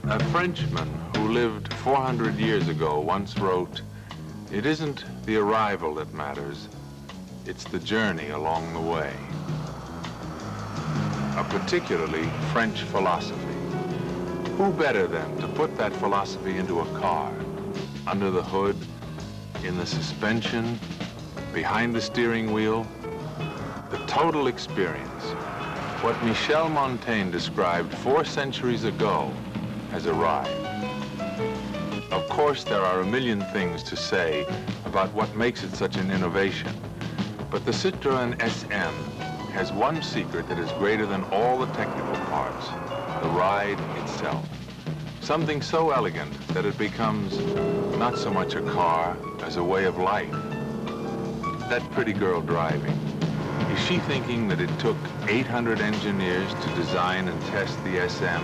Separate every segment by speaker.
Speaker 1: A Frenchman who lived 400 years ago once wrote, "It isn't the arrival that matters, it's the journey along the way." A particularly French philosophy. Who better than to put that philosophy into a car, under the hood, in the suspension, behind the steering wheel? The total experience. What Michel Montaigne described 4 centuries ago has arrived. Of course, there are a million things to say about what makes it such an innovation, but the Citroen SM has one secret that is greater than all the technical parts: the ride itself. Something so elegant that it becomes not so much a car as a way of life. That pretty girl driving, is she thinking that it took 800 engineers to design and test the SM?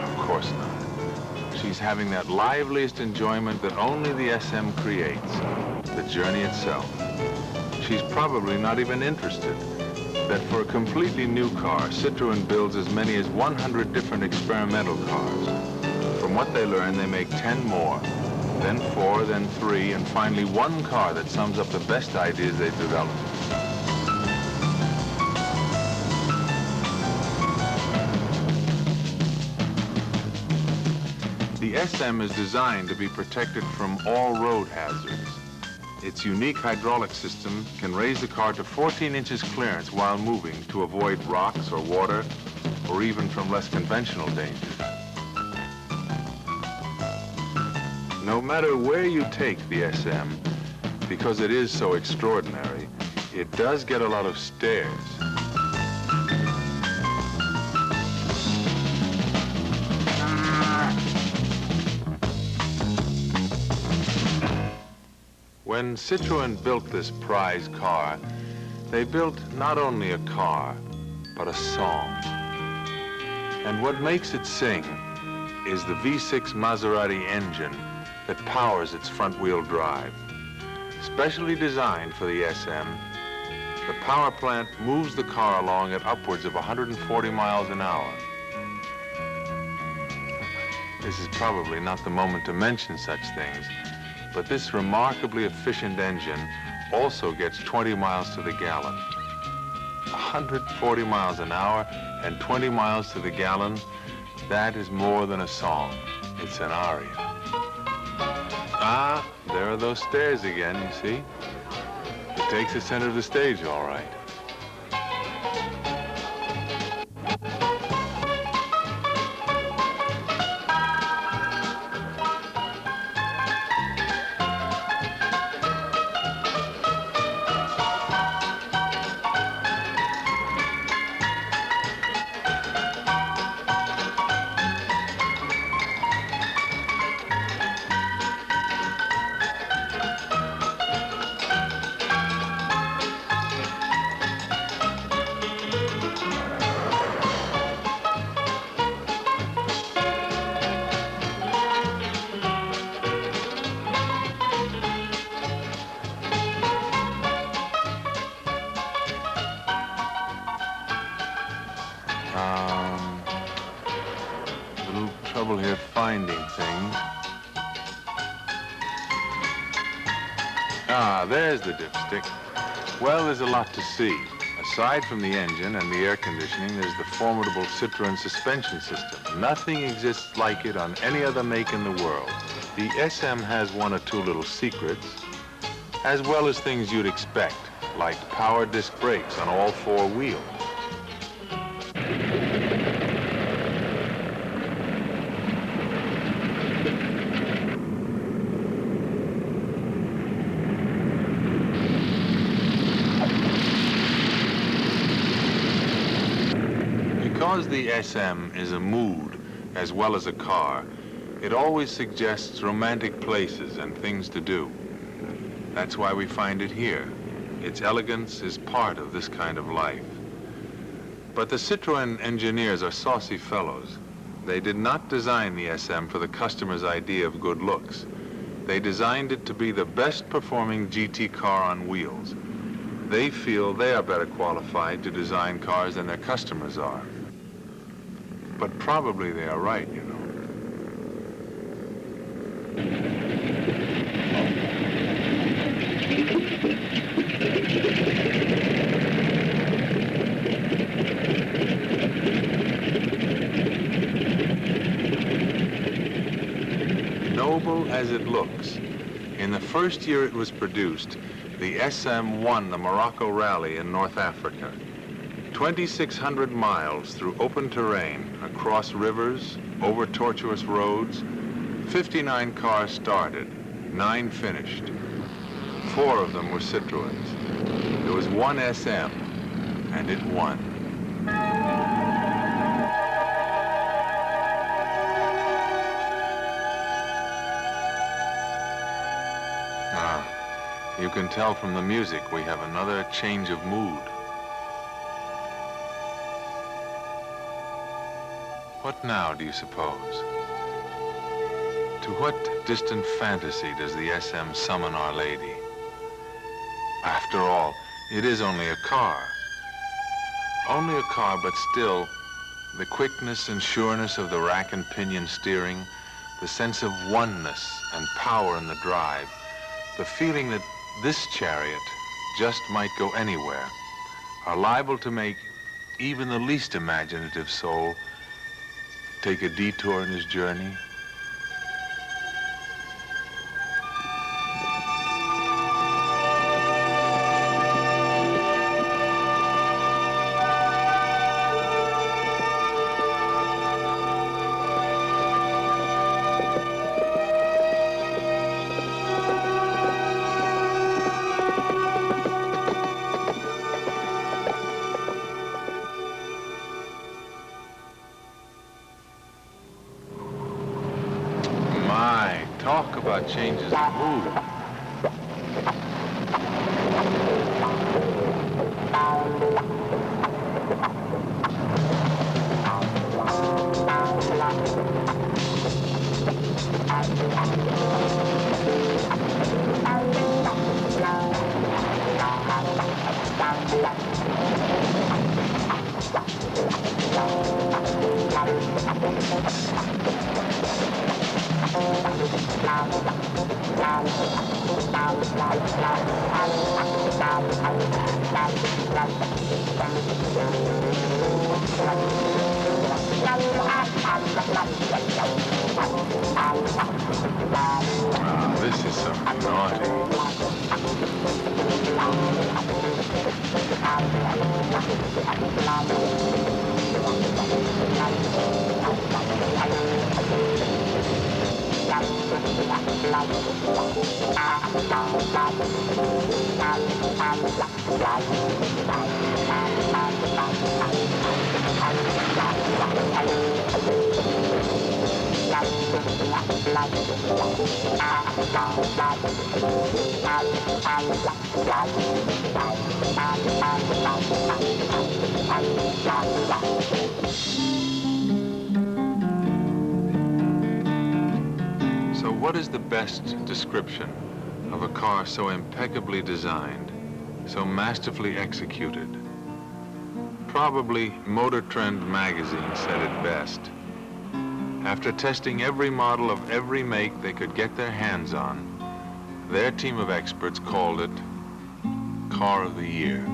Speaker 1: Of course not. She's having that liveliest enjoyment that only the SM creates, the journey itself. She's probably not even interested that for a completely new car, Citroen builds as many as 100 different experimental cars. From what they learn, they make 10 more, then 4, then 3, and finally one car that sums up the best ideas they've developed. The SM is designed to be protected from all road hazards. Its unique hydraulic system can raise the car to 14 inches clearance while moving to avoid rocks or water, or even from less conventional dangers. No matter where you take the SM, because it is so extraordinary, it does get a lot of stares. When Citroen built this prize car, they built not only a car, but a song. And what makes it sing is the V6 Maserati engine that powers its front-wheel drive. Specially designed for the SM, the power plant moves the car along at upwards of 140 miles an hour. This is probably not the moment to mention such things, but this remarkably efficient engine also gets 20 miles to the gallon. 140 miles an hour and 20 miles to the gallon, that is more than a song. It's an aria. Ah, there are those stairs again, you see? It takes the center of the stage, all right. Little trouble here finding things. Ah, there's the dipstick. Well, there's a lot to see. Aside from the engine and the air conditioning, there's the formidable Citroen suspension system. Nothing exists like it on any other make in the world. The SM has 1 or 2 little secrets, as well as things you'd expect, like power disc brakes on all 4 wheels. Because the SM is a mood as well as a car, it always suggests romantic places and things to do. That's why we find it here. Its elegance is part of this kind of life. But the Citroen engineers are saucy fellows. They did not design the SM for the customer's idea of good looks. They designed it to be the best performing GT car on wheels. They feel they are better qualified to design cars than their customers are. But probably they are right, you know. Noble as it looks, in the first year it was produced, the SM won the Morocco Rally in North Africa. 2,600 miles through open terrain, across rivers, over tortuous roads. 59 cars started, 9 finished. 4 of them were Citroens. There was one SM, and it won. You can tell from the music we have another change of mood. What now, do you suppose? To what distant fantasy does the SM summon Our Lady? After all, it is only a car. Only a car, but still, the quickness and sureness of the rack and pinion steering, the sense of oneness and power in the drive, the feeling that this chariot just might go anywhere, are liable to make even the least imaginative soul take a detour in his journey. Talk about changes of mood. This is something naughty. So what is the best description of a car so impeccably designed, so masterfully executed? Probably Motor Trend magazine said it best. After testing every model of every make they could get their hands on, their team of experts called it Car of the Year.